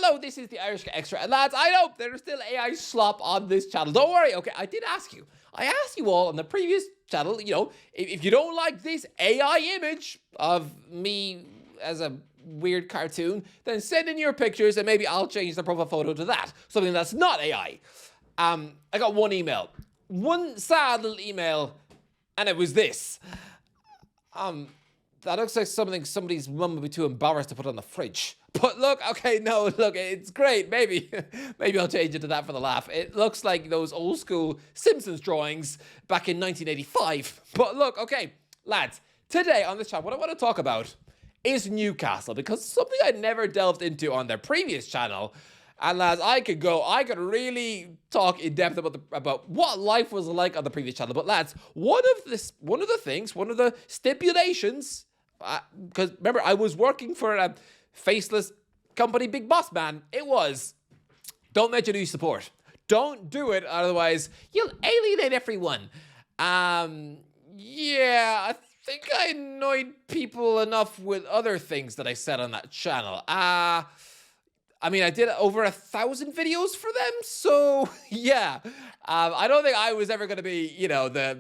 Hello, this is the Irish Guy Extra. And lads, I know there's still AI slop on this channel. Don't worry, okay? I did ask you. I asked you all on the previous channel, you know, if you don't like this AI image of me as a weird cartoon, then send in your pictures and maybe I'll change the profile photo to that. Something that's not AI. I got one email. One sad little email, and it was this. That looks like something somebody's mum would be too embarrassed to put on the fridge. But look, okay, no, look, it's great. Maybe I'll change it to that for the laugh. It looks like those old school Simpsons drawings back in 1985. But look, okay, lads, today on this channel, what I want to talk about is Newcastle, because something I never delved into on their previous channel. And lads, I could really talk in depth about what life was like on the previous channel. But lads, one of the stipulations, because remember, I was working for a faceless company, big boss man. It was, don't mention who you support. Don't do it, otherwise you'll alienate everyone. Yeah, I think I annoyed people enough with other things that I said on that channel. I mean, I did over 1,000 videos for them, so yeah. I don't think I was ever going to be, you know, I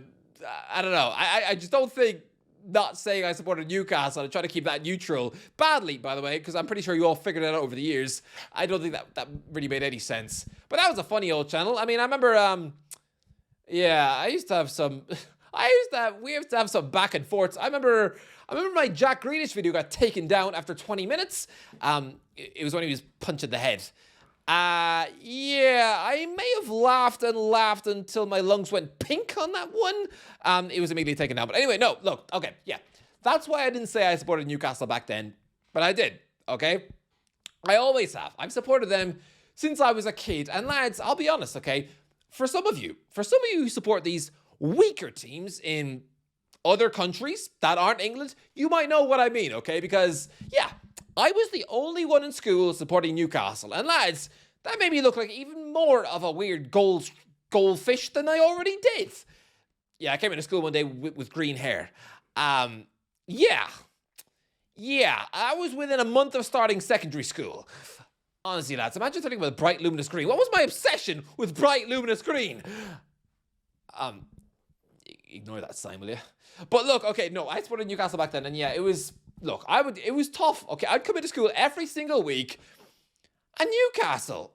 don't know. I just don't think not saying I supported Newcastle and try to keep that neutral, badly, by the way, because I'm pretty sure you all figured it out over the years. I don't think that really made any sense. But that was a funny old channel. I mean, I remember, yeah, we used to have some back and forths. I remember my Jack Grealish video got taken down after 20 minutes. It was when he was punching the head. Yeah, I may have laughed until my lungs went pink on that one. It was immediately taken down. But anyway, no, look, okay, yeah. That's why I didn't say I supported Newcastle back then, but I did, okay? I always have. I've supported them since I was a kid. And lads, I'll be honest, okay? For some of you who support these weaker teams in other countries that aren't England, you might know what I mean, okay? Because, yeah, I was the only one in school supporting Newcastle. And lads, that made me look like even more of a weird goldfish than I already did. Yeah, I came into school one day with green hair. Yeah, I was within a month of starting secondary school. Honestly, lads, imagine something with a bright, luminous green. What was my obsession with bright, luminous green? Ignore that sign, will you? But look, okay, no, I supported Newcastle back then, and yeah, it was tough, okay? I'd come into school every single week, and Newcastle,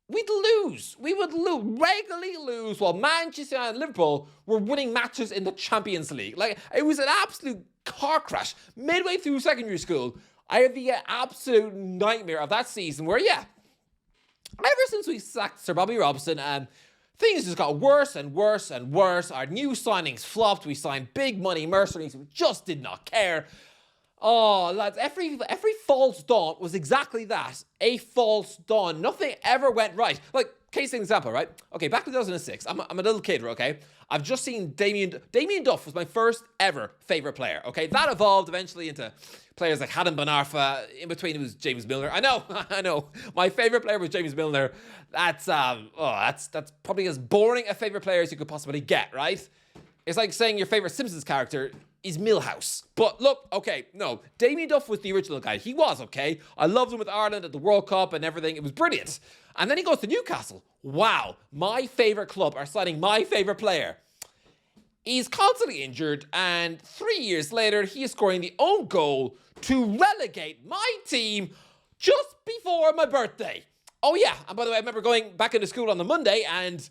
we would regularly lose, while Manchester United and Liverpool were winning matches in the Champions League. Like, it was an absolute car crash. Midway through secondary school, I had the absolute nightmare of that season where, yeah, ever since we sacked Sir Bobby Robson, and things just got worse and worse and worse. Our new signings flopped. We signed big money mercenaries who just did not care. Oh, lads, every false dawn was exactly that. A false dawn. Nothing ever went right. Like, case in example, right? Okay, back in 2006, I'm a little kid, okay? I've just seen Damien Duff was my first ever favourite player, okay? That evolved eventually into players like Haddon Ben Arfa. In between, it was James Milner. I know. My favourite player was James Milner. That's probably as boring a favourite player as you could possibly get, right? It's like saying your favourite Simpsons character is Millhouse. But look, okay, no. Damien Duff was the original guy. He was, okay? I loved him with Ireland at the World Cup and everything. It was brilliant. And then he goes to Newcastle. Wow, my favourite club are signing my favourite player. He's constantly injured, and 3 years later, he is scoring the own goal to relegate my team just before my birthday. Oh yeah, and by the way, I remember going back into school on the Monday, and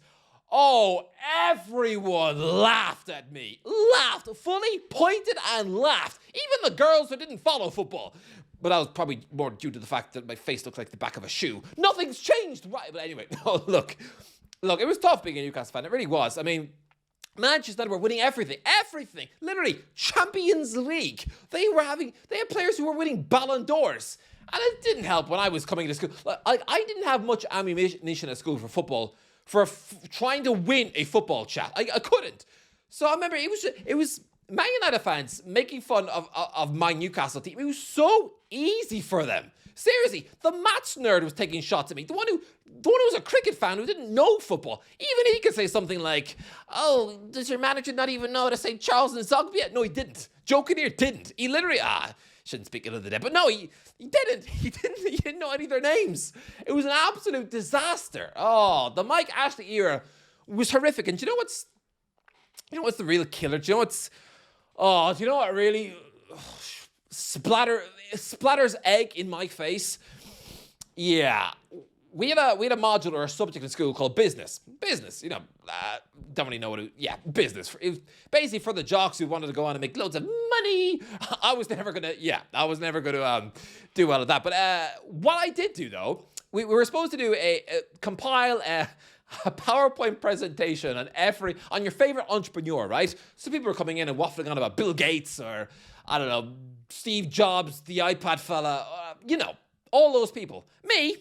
oh, everyone laughed at me. Laughed, fully pointed and laughed. Even the girls who didn't follow football. But that was probably more due to the fact that my face looked like the back of a shoe. Nothing's changed, right? But anyway, look, it was tough being a Newcastle fan. It really was. I mean, Manchester United were winning everything, literally Champions League. They had players who were winning Ballon d'Ors, and it didn't help when I was coming to school. Like, I didn't have much ammunition at school for football, trying to win a football chat. I couldn't. So I remember it was Man United fans making fun of my Newcastle team. It was so easy for them. Seriously, the match nerd was taking shots at me. The one who was a cricket fan who didn't know football. Even he could say something like, "Oh, does your manager not even know how to say Charles and Zogby?" No, he didn't. Joe Kinnear didn't. He literally, shouldn't speak ill of the dead. But no, he didn't. He didn't know any of their names. It was an absolute disaster. Oh, the Mike Ashley era was horrific. And do you know what's the real killer? Do you know what really splatters egg in my face? Yeah. We had a module or a subject in school called business. Business, don't really know what business. It was basically for the jocks who wanted to go on and make loads of money. I was never gonna do well at that. But what I did do though, we were supposed to do compile a PowerPoint presentation on your favorite entrepreneur, right? So people were coming in and waffling on about Bill Gates or, I don't know, Steve Jobs, the iPad fella, all those people. Me,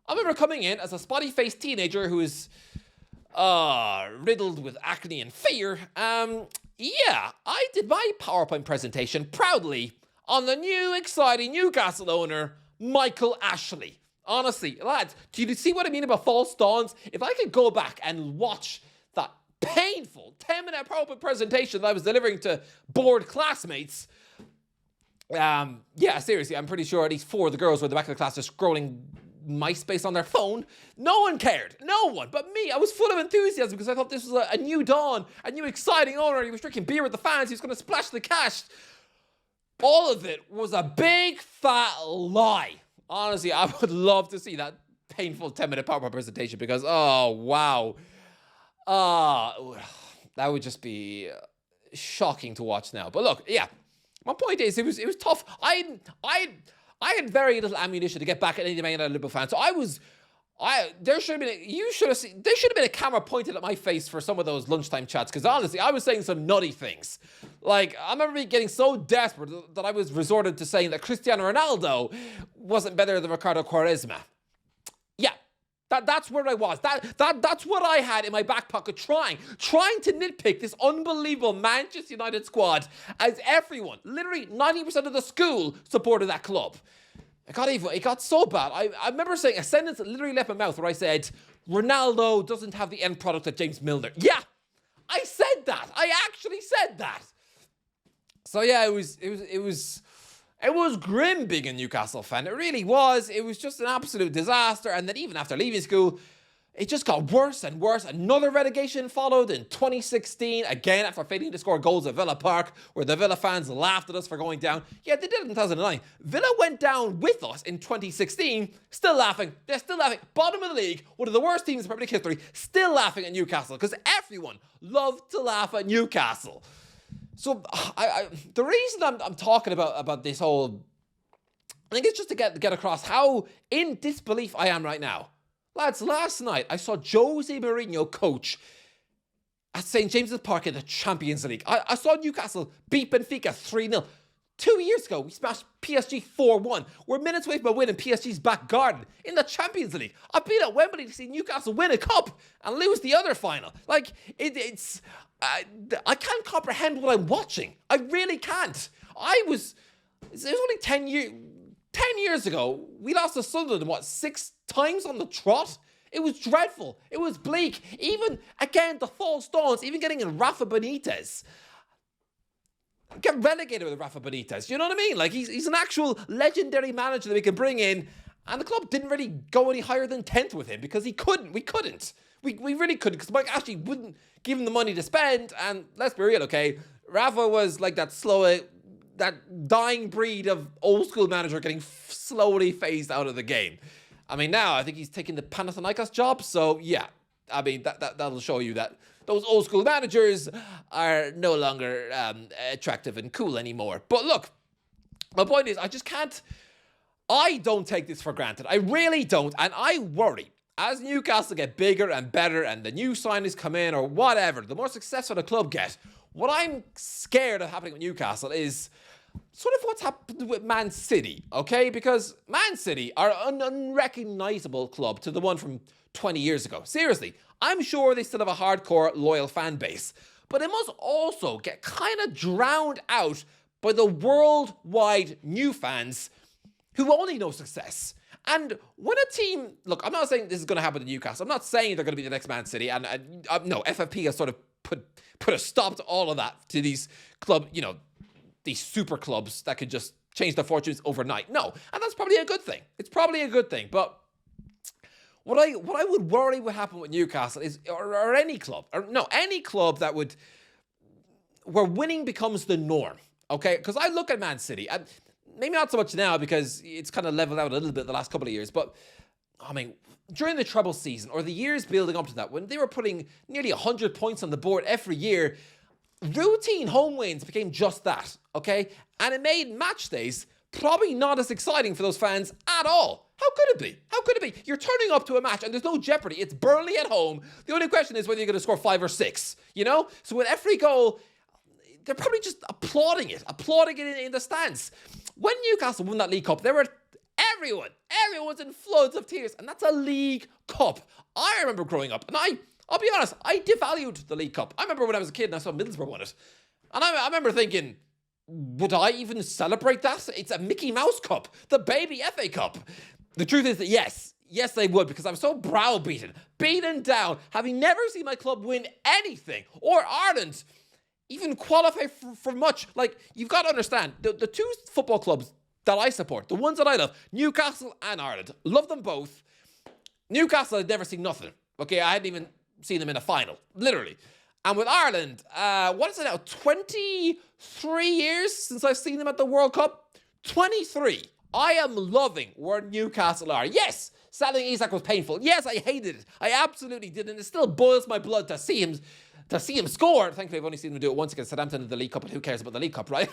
I remember coming in as a spotty-faced teenager who is riddled with acne and fear. I did my PowerPoint presentation proudly on the new, exciting Newcastle owner, Michael Ashley. Honestly, lads, do you see what I mean about false dawns? If I could go back and watch that painful 10-minute PowerPoint presentation that I was delivering to bored classmates, seriously, I'm pretty sure at least 4 of the girls were at the back of the class just scrolling MySpace on their phone. No one cared. No one. But me, I was full of enthusiasm because I thought this was a new dawn, a new exciting owner. He was drinking beer with the fans. He was going to splash the cash. All of it was a big fat lie. Honestly, I would love to see that painful 10-minute PowerPoint presentation because, oh, wow. That would just be shocking to watch now. But look, yeah, my point is it was tough. I had very little ammunition to get back at any Man United Liverpool fans. So there should have been a camera pointed at my face for some of those lunchtime chats. Because honestly, I was saying some nutty things. Like, I remember getting so desperate that I was resorted to saying that Cristiano Ronaldo wasn't better than Ricardo Quaresma. Yeah, that's where I was. That's what I had in my back pocket trying to nitpick this unbelievable Manchester United squad as everyone, literally 90% of the school supported that club. It got so bad. I remember saying a sentence that literally left my mouth where I said, Ronaldo doesn't have the end product of James Milner. Yeah, I said that. I actually said that. So yeah, it was grim being a Newcastle fan. It really was. It was just an absolute disaster. And then even after leaving school, it just got worse and worse. Another relegation followed in 2016, again after failing to score goals at Villa Park, where the Villa fans laughed at us for going down. Yeah, they did it in 2009. Villa went down with us in 2016, still laughing. They're still laughing. Bottom of the league, one of the worst teams in Premier League history, still laughing at Newcastle, because everyone loved to laugh at Newcastle. So the reason I'm talking about this whole, I think it's just to get across how in disbelief I am right now. Lads, last night I saw Jose Mourinho coach at St. James's Park in the Champions League. I saw Newcastle beat Benfica 3-0. 2 years ago, we smashed PSG 4-1. We're minutes away from a win in PSG's back garden in the Champions League. I've been at Wembley to see Newcastle win a cup and lose the other final. Like, I can't comprehend what I'm watching. I really can't. It was only 10 years ago, we lost to Sunderland, 6 times on the trot? It was dreadful. It was bleak. Even, again, the false dawns, even getting in Rafa Benitez. Get relegated with Rafa Benitez. You know what I mean? Like, he's an actual legendary manager that we can bring in, and the club didn't really go any higher than 10th with him because he couldn't. We couldn't. We really couldn't because Mike actually wouldn't give him the money to spend, and let's be real, okay? Rafa was like that dying breed of old school manager getting slowly phased out of the game. I mean, now I think he's taking the Panathinaikos job, so yeah. I mean, that'll show you that those old school managers are no longer attractive and cool anymore. But look, my point is, I don't take this for granted. I really don't, and I worry. As Newcastle get bigger and better and the new signings come in or whatever, the more successful the club get, what I'm scared of happening with Newcastle is sort of what's happened with Man City, okay? Because Man City are an unrecognisable club to the one from 20 years ago. Seriously, I'm sure they still have a hardcore, loyal fan base, but it must also get kind of drowned out by the worldwide new fans who only know success. And when a team, look, I'm not saying this is going to happen to Newcastle. I'm not saying they're going to be the next Man City. And no, FFP has sort of put a stop to all of that, to these these super clubs that could just change their fortunes overnight. No, and that's probably a good thing. It's probably a good thing. But what I would worry would happen with Newcastle is, or any club, any club that would, where winning becomes the norm. Okay, because I look at Man City, and maybe not so much now because it's kind of leveled out a little bit the last couple of years, but I mean, during the treble season or the years building up to that, when they were putting nearly 100 points on the board every year, routine home wins became just that, okay? And it made match days probably not as exciting for those fans at all. How could it be? How could it be? You're turning up to a match and there's no jeopardy. It's Burnley at home. The only question is whether you're going to score 5 or 6, you know? So with every goal, they're probably just applauding it in the stands. When Newcastle won that League Cup, there were everyone's in floods of tears, and that's a League Cup. I remember growing up, and I'll be honest, I devalued the League Cup. I remember when I was a kid and I saw Middlesbrough won it, and I remember thinking, would I even celebrate that? It's a Mickey Mouse Cup, the baby FA Cup. The truth is that yes, they would, because I was so browbeaten, beaten down, having never seen my club win anything, or Ireland even qualify for much. Like, you've got to understand, the two football clubs that I support, the ones that I love, Newcastle and Ireland, love them both. Newcastle, I'd never seen nothing. Okay, I hadn't even seen them in a final, literally. And with Ireland, what is it now, 23 years since I've seen them at the World Cup? 23. I am loving where Newcastle are. Yes, selling Isak was painful. Yes, I hated it. I absolutely did, and it still boils my blood to see him score. Thankfully, I've only seen him do it once against Southampton in the League Cup, but who cares about the League Cup, right?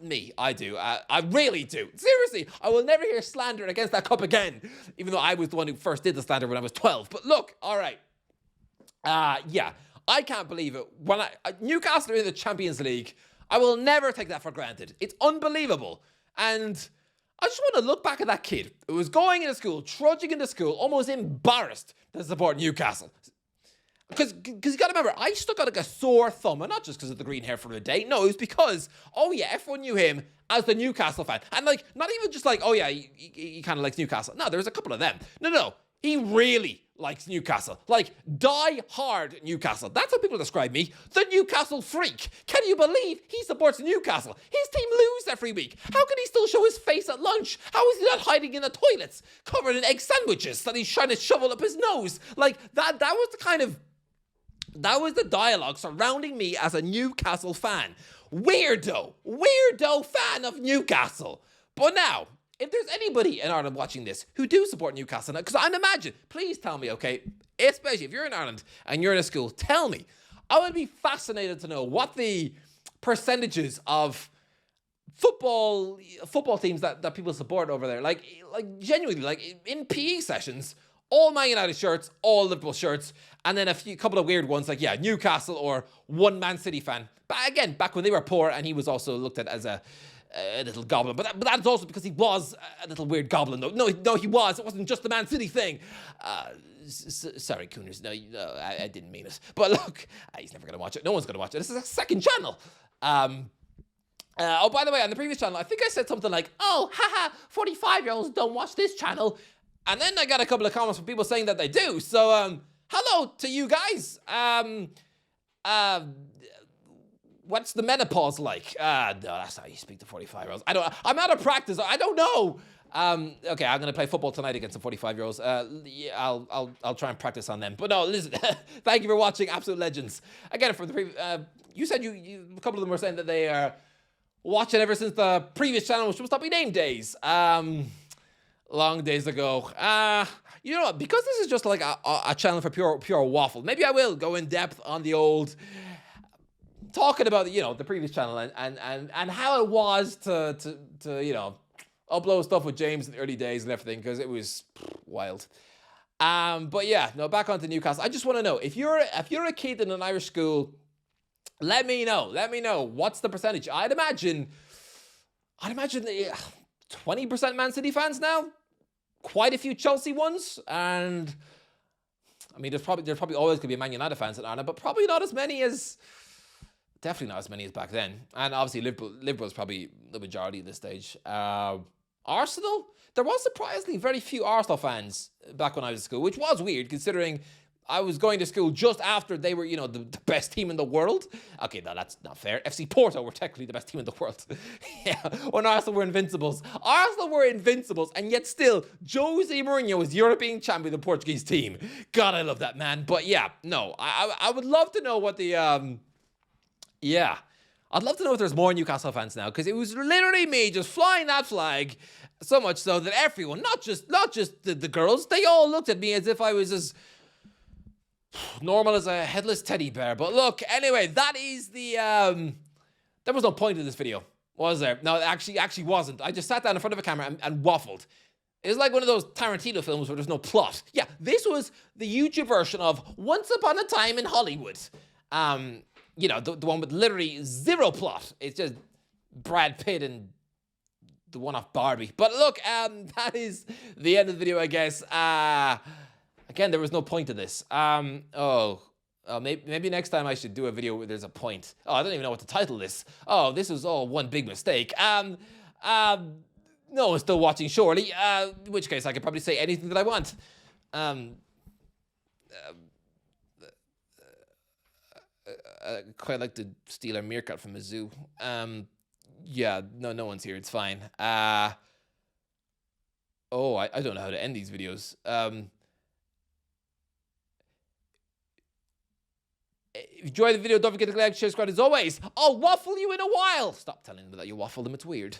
Me, I do. I really do. Seriously, I will never hear slander against that cup again, even though I was the one who first did the slander when I was 12. But look, all right. Yeah, I can't believe it. When Newcastle are in the Champions League, I will never take that for granted. It's unbelievable. And I just want to look back at that kid who was going into school, trudging into school, almost embarrassed to support Newcastle. Because you got to remember, I stuck out like a sore thumb, and not just because of the green hair for a day. No, it was because, oh yeah, everyone knew him as the Newcastle fan. And like, not even just like, oh yeah, he kind of likes Newcastle. No, there's a couple of them. No, he really likes Newcastle. Like, die hard Newcastle. That's how people describe me. The Newcastle freak. Can you believe he supports Newcastle? His team lose every week. How can he still show his face at lunch? How is he not hiding in the toilets, covered in egg sandwiches that he's trying to shovel up his nose? Like, that was the kind of... That was the dialogue surrounding me as a Newcastle fan. Weirdo fan of Newcastle. But now, if there's anybody in Ireland watching this who do support Newcastle, because I'd imagine, please tell me, okay, especially if you're in Ireland and you're in a school, tell me. I would be fascinated to know what the percentages of football teams that people support over there. Like genuinely, like in PE sessions, all Man United shirts, all Liverpool shirts, and then couple of weird ones like, yeah, Newcastle or one Man City fan. But again, back when they were poor, and he was also looked at as a little goblin. But that's also because he was a little weird goblin, though. No, he was. It wasn't just the Man City thing. Sorry, Cooners. No, I didn't mean it. But look, he's never going to watch it. No one's going to watch it. This is a second channel. Oh, by the way, on the previous channel, I think I said something like, oh, haha, 45-year-olds don't watch this channel. And then I got a couple of comments from people saying that they do. So, hello to you guys. What's the menopause like? No, that's how you speak to 45-year-olds. I'm out of practice. I don't know. Okay, I'm going to play football tonight against some 45-year-olds. Yeah, I'll try and practice on them. But no, listen, thank you for watching, absolute legends. Again, from the previous, you said a couple of them were saying that they are watching ever since the previous channel, which was Stop Me Name Days. Long days ago. You know what? Because this is just like a channel for pure waffle, maybe I will go in depth on the old, talking about, the previous channel and how it was to upload stuff with James in the early days and everything, because it was wild. But yeah, no, back onto Newcastle. I just want to know, if you're a kid in an Irish school, let me know what's the percentage. I'd imagine 20% Man City fans now, quite a few Chelsea ones, and I mean, there's probably always going to be Man United fans in Ireland, but probably definitely not as many as back then. And obviously Liverpool is probably the majority at this stage. Arsenal, there was surprisingly very few Arsenal fans back when I was at school, which was weird considering I was going to school just after they were, the best team in the world. Okay, no, that's not fair. FC Porto were technically the best team in the world. Yeah, when Arsenal were invincibles. Arsenal were invincibles, and yet still, Jose Mourinho was European champion of the Portuguese team. God, I love that man. But yeah, no, I would love to know what the, yeah. I'd love to know if there's more Newcastle fans now, because it was literally me just flying that flag, so much so that everyone, not just the girls, they all looked at me as if I was as normal as a headless teddy bear. But look, anyway, that is the, there was no point in this video, was there? No, actually wasn't. I just sat down in front of a camera and waffled. It was like one of those Tarantino films where there's no plot. Yeah, this was the YouTube version of Once Upon a Time in Hollywood. The one with literally zero plot. It's just Brad Pitt and the one off Barbie. But look, that is the end of the video, I guess. Again, there was no point to this. Maybe next time I should do a video where there's a point. Oh, I don't even know what to title this. Oh, this was all one big mistake. No one's still watching, surely. In which case, I could probably say anything that I want. I quite like to steal a meerkat from a zoo. Yeah, no one's here. It's fine. I don't know how to end these videos. If you enjoyed the video, don't forget to like, share, subscribe as always. I'll waffle you in a while. Stop telling them that you waffle them. It's weird.